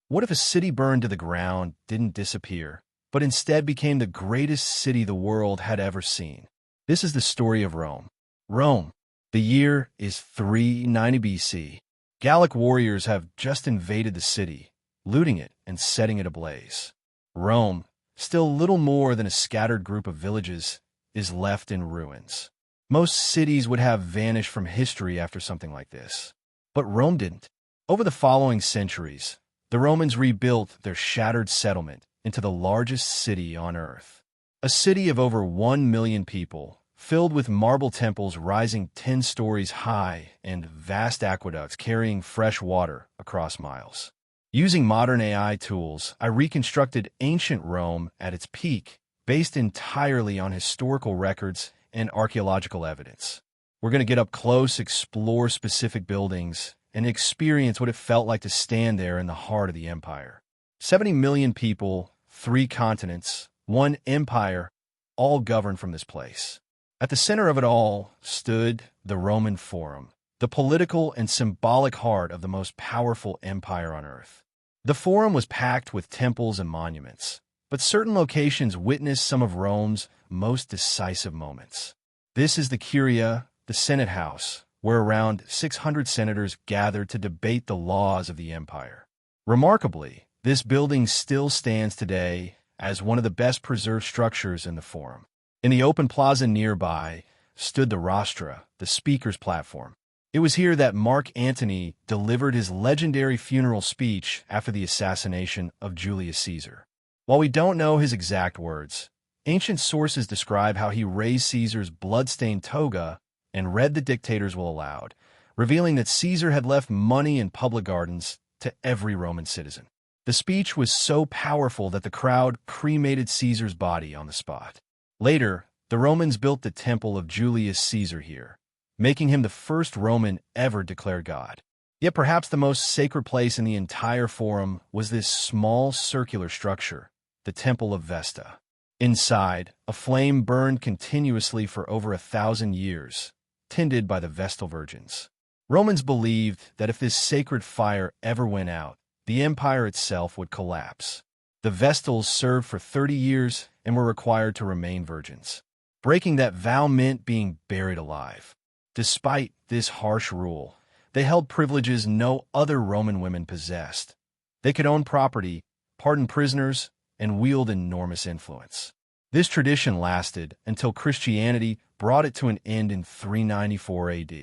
What if a city burned to the ground, didn't disappear, but instead became the greatest city the world had ever seen? This is the story of Rome. Rome. The year is 390 BC. Gallic warriors have just invaded the city, looting it and setting it ablaze. Rome, still little more than a scattered group of villages, is left in ruins. Most cities would have vanished from history after something like this. But Rome didn't. Over the following centuries, the Romans rebuilt their shattered settlement into the largest city on Earth. A city of over 1 million people, filled with marble temples rising 10 stories high and vast aqueducts carrying fresh water across miles. Using modern AI tools, I reconstructed ancient Rome at its peak, based entirely on historical records and archaeological evidence. We're going to get up close, explore specific buildings, and experience what it felt like to stand there in the heart of the empire. 70 million people, 3 continents, 1 empire, all governed from this place. At the center of it all stood the Roman Forum, the political and symbolic heart of the most powerful empire on Earth. The Forum was packed with temples and monuments, but certain locations witnessed some of Rome's most decisive moments. This is the Curia, the Senate House, where around 600 senators gathered to debate the laws of the empire. Remarkably, this building still stands today as one of the best preserved structures in the Forum. In the open plaza nearby stood the rostra, the speaker's platform. It was here that Mark Antony delivered his legendary funeral speech after the assassination of Julius Caesar. While we don't know his exact words, ancient sources describe how he raised Caesar's blood-stained toga and read the dictator's will aloud, revealing that Caesar had left money in public gardens to every Roman citizen. The speech was so powerful that the crowd cremated Caesar's body on the spot. Later, the Romans built the temple of Julius Caesar here, making him the first Roman ever declared God. Yet perhaps the most sacred place in the entire Forum was this small circular structure, the Temple of Vesta. Inside, a flame burned continuously for over 1,000 years, tended by the Vestal Virgins. Romans believed that if this sacred fire ever went out, the empire itself would collapse. The Vestals served for 30 years and were required to remain virgins. Breaking that vow meant being buried alive. Despite this harsh rule, they held privileges no other Roman women possessed. They could own property, pardon prisoners, and wield enormous influence. This tradition lasted until Christianity brought it to an end in 394 AD.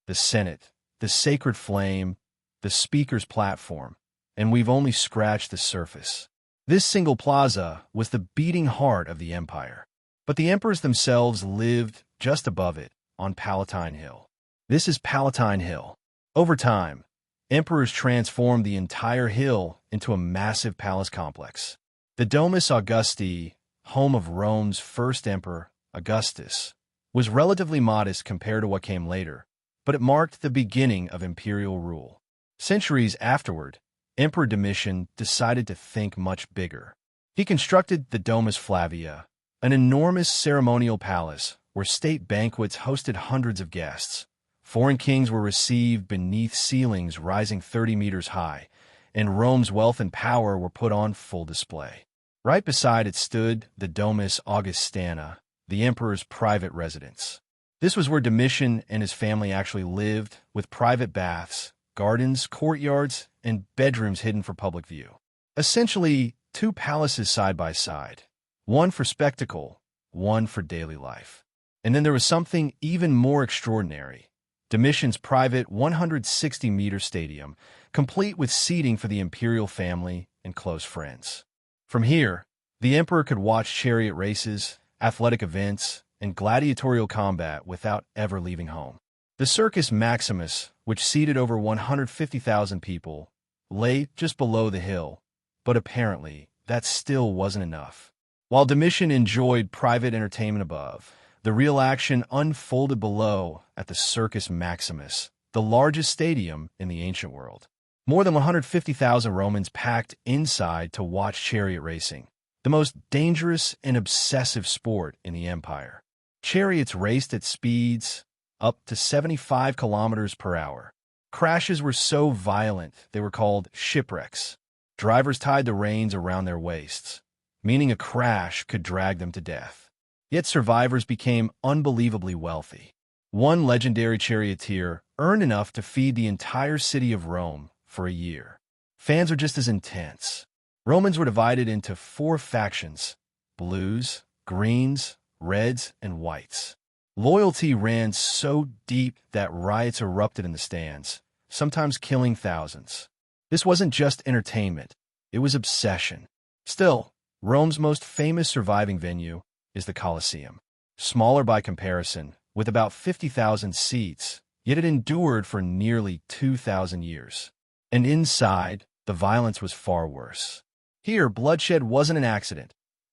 The Senate, the sacred flame, the speaker's platform, and we've only scratched the surface. This single plaza was the beating heart of the empire. But the emperors themselves lived just above it, on Palatine Hill. This is Palatine Hill. Over time, emperors transformed the entire hill into a massive palace complex. The Domus Augusti, home of Rome's first emperor, Augustus, was relatively modest compared to what came later, but it marked the beginning of imperial rule. Centuries afterward, Emperor Domitian decided to think much bigger. He constructed the Domus Flavia, an enormous ceremonial palace where state banquets hosted hundreds of guests. Foreign kings were received beneath ceilings rising 30 meters high, and Rome's wealth and power were put on full display. Right beside it stood the Domus Augustana, the emperor's private residence. This was where Domitian and his family actually lived, with private baths, gardens, courtyards, and bedrooms hidden for public view. Essentially, 2 palaces side by side, one for spectacle, one for daily life. And then there was something even more extraordinary. Domitian's private 160-meter stadium, complete with seating for the imperial family and close friends. From here, the emperor could watch chariot races, athletic events, and gladiatorial combat without ever leaving home. The Circus Maximus, which seated over 150,000 people, lay just below the hill, but apparently that still wasn't enough. While Domitian enjoyed private entertainment above, the real action unfolded below at the Circus Maximus, the largest stadium in the ancient world. More than 150,000 Romans packed inside to watch chariot racing, the most dangerous and obsessive sport in the empire. Chariots raced at speeds up to 75 kilometers per hour. Crashes were so violent they were called shipwrecks. Drivers tied the reins around their waists, meaning a crash could drag them to death. Yet survivors became unbelievably wealthy. One legendary charioteer earned enough to feed the entire city of Rome for a year. Fans are just as intense. Romans were divided into 4 factions: blues, greens, reds, and whites. Loyalty ran so deep that riots erupted in the stands, sometimes killing thousands. This wasn't just entertainment, it was obsession. Still, Rome's most famous surviving venue is the Colosseum. Smaller by comparison, with about 50,000 seats, yet it endured for nearly 2,000 years. And inside, the violence was far worse. Here, bloodshed wasn't an accident.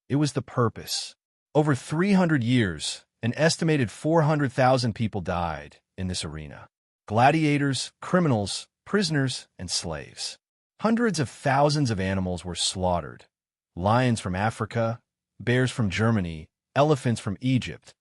It was the purpose. Over 300 years, an estimated 400,000 people died in this arena. Gladiators, criminals, prisoners, and slaves. Hundreds of thousands of animals were slaughtered. Lions from Africa, bears from Germany, elephants from Egypt,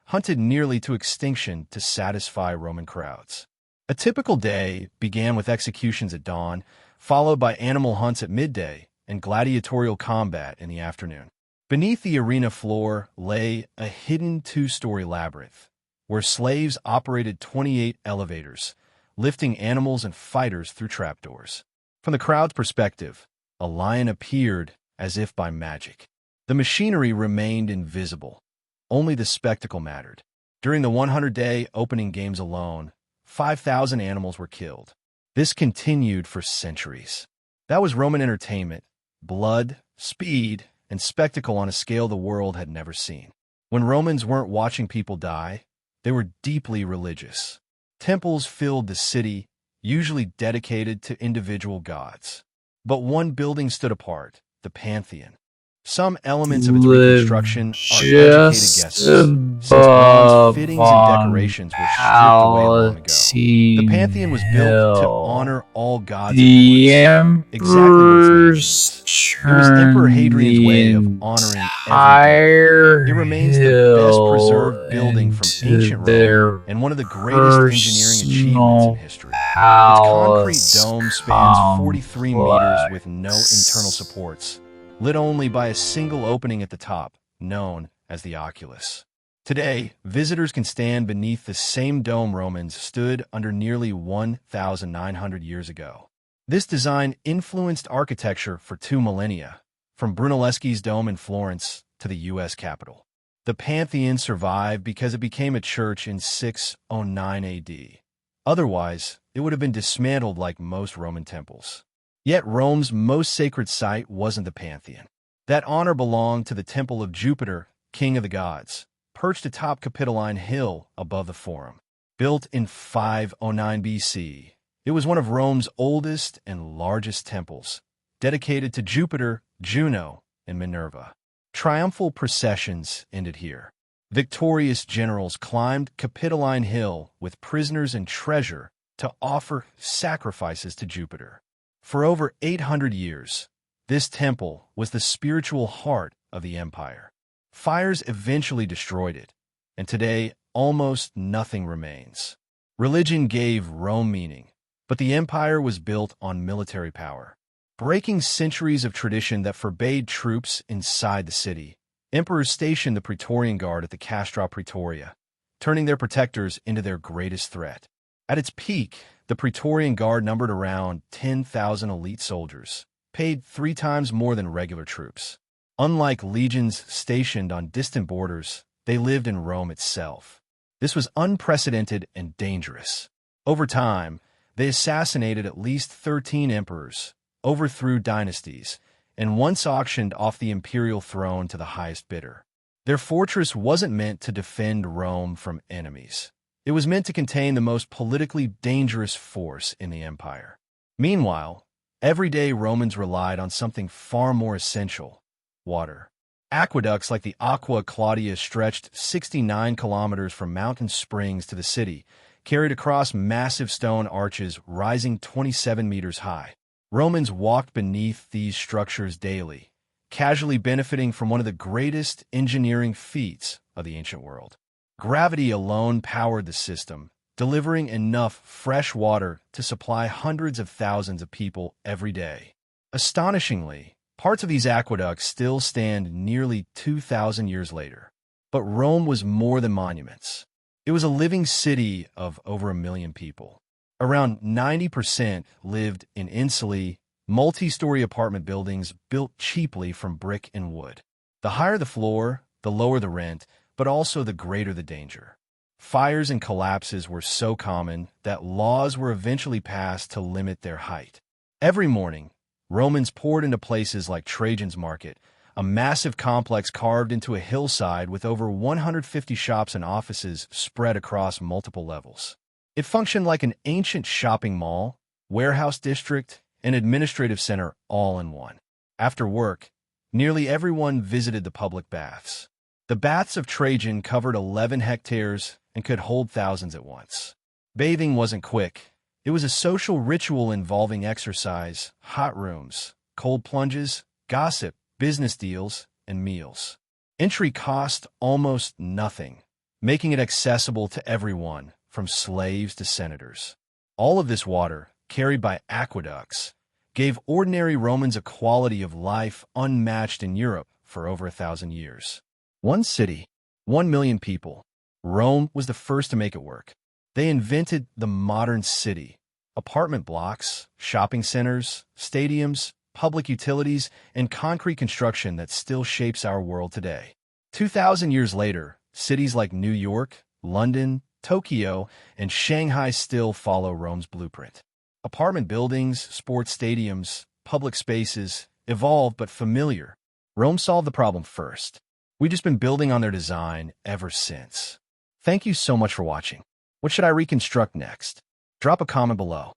hunted nearly to extinction to satisfy Roman crowds. A typical day began with executions at dawn, followed by animal hunts at midday and gladiatorial combat in the afternoon. Beneath the arena floor lay a hidden 2-story labyrinth, where slaves operated 28 elevators, lifting animals and fighters through trapdoors. From the crowd's perspective, a lion appeared as if by magic. The machinery remained invisible. Only the spectacle mattered. During the 100-day opening games alone, 5,000 animals were killed. This continued for centuries. That was Roman entertainment: blood, speed, and spectacle on a scale the world had never seen. When Romans weren't watching people die, they were deeply religious. Temples filled the city, usually dedicated to individual gods. But one building stood apart: the Pantheon. Some elements of its reconstruction are educated guesses, since bronze fittings and decorations were stripped away long ago. The Pantheon was built to honor all gods at once, exactly what its name means. It was Emperor Hadrian's way of honoring every day. It remains the best-preserved building from ancient Rome and one of the greatest engineering achievements in history. Its concrete dome spans 43 meters with no internal supports, lit only by a single opening at the top, known as the oculus. Today, visitors can stand beneath the same dome Romans stood under nearly 1,900 years ago. This design influenced architecture for 2 millennia, from Brunelleschi's dome in Florence to the U.S. Capitol. The Pantheon survived because it became a church in 609 AD. Otherwise, it would have been dismantled like most Roman temples. Yet Rome's most sacred site wasn't the Pantheon. That honor belonged to the Temple of Jupiter, king of the gods, perched atop Capitoline Hill above the Forum. Built in 509 BC, it was one of Rome's oldest and largest temples, dedicated to Jupiter, Juno, and Minerva. Triumphal processions ended here. Victorious generals climbed Capitoline Hill with prisoners and treasure to offer sacrifices to Jupiter. For over 800 years, this temple was the spiritual heart of the empire. Fires eventually destroyed it, and today almost nothing remains. Religion gave Rome meaning, but the empire was built on military power. Breaking centuries of tradition that forbade troops inside the city, emperors stationed the Praetorian Guard at the Castra Praetoria, turning their protectors into their greatest threat. At its peak, the Praetorian Guard numbered around 10,000 elite soldiers, paid 3 times more than regular troops. Unlike legions stationed on distant borders, they lived in Rome itself. This was unprecedented and dangerous. Over time, they assassinated at least 13 emperors, overthrew dynasties, and once auctioned off the imperial throne to the highest bidder. Their fortress wasn't meant to defend Rome from enemies. It was meant to contain the most politically dangerous force in the empire. Meanwhile, everyday Romans relied on something far more essential: water. Aqueducts like the Aqua Claudia stretched 69 kilometers from mountain springs to the city, carried across massive stone arches rising 27 meters high. Romans walked beneath these structures daily, casually benefiting from one of the greatest engineering feats of the ancient world. Gravity alone powered the system, delivering enough fresh water to supply hundreds of thousands of people every day. Astonishingly, parts of these aqueducts still stand nearly 2,000 years later. But Rome was more than monuments. It was a living city of over 1 million people. Around 90% lived in insulae, multi-story apartment buildings built cheaply from brick and wood. The higher the floor, the lower the rent, but also the greater the danger. Fires and collapses were so common that laws were eventually passed to limit their height. Every morning, Romans poured into places like Trajan's Market, a massive complex carved into a hillside with over 150 shops and offices spread across multiple levels. It functioned like an ancient shopping mall, warehouse district, and administrative center all in one. After work, nearly everyone visited the public baths. The baths of Trajan covered 11 hectares and could hold thousands at once. Bathing wasn't quick. It was a social ritual involving exercise, hot rooms, cold plunges, gossip, business deals, and meals. Entry cost almost nothing, making it accessible to everyone, from slaves to senators. All of this water, carried by aqueducts, gave ordinary Romans a quality of life unmatched in Europe for over 1,000 years. One city, 1 million people. Rome was the first to make it work. They invented the modern city. Apartment blocks, shopping centers, stadiums, public utilities, and concrete construction that still shapes our world today. 2,000 years later, cities like New York, London, Tokyo, and Shanghai still follow Rome's blueprint. Apartment buildings, sports stadiums, public spaces, evolved but familiar. Rome solved the problem first. We've just been building on their design ever since. Thank you so much for watching. What should I reconstruct next? Drop a comment below.